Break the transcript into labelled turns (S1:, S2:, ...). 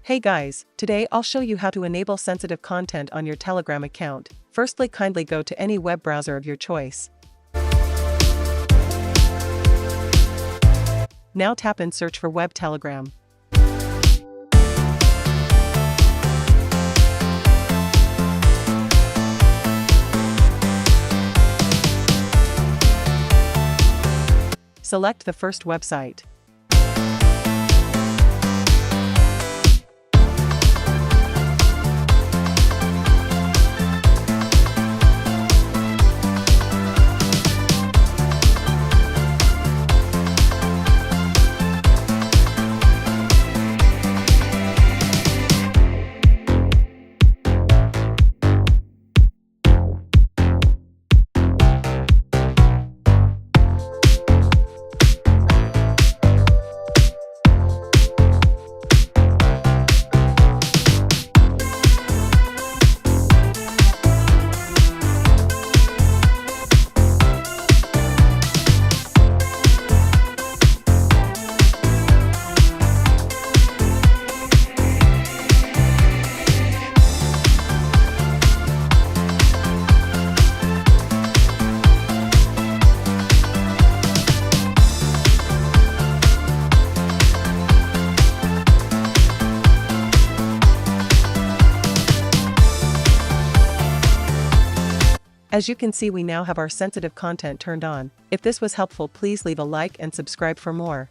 S1: Hey guys, today I'll show you how to enable sensitive content on your Telegram account. Firstly, kindly go to any web browser of your choice. Now tap and search for Web Telegram. Select the first website. As you can see, we now have our sensitive content turned on. If this was helpful, please leave a like and subscribe for more.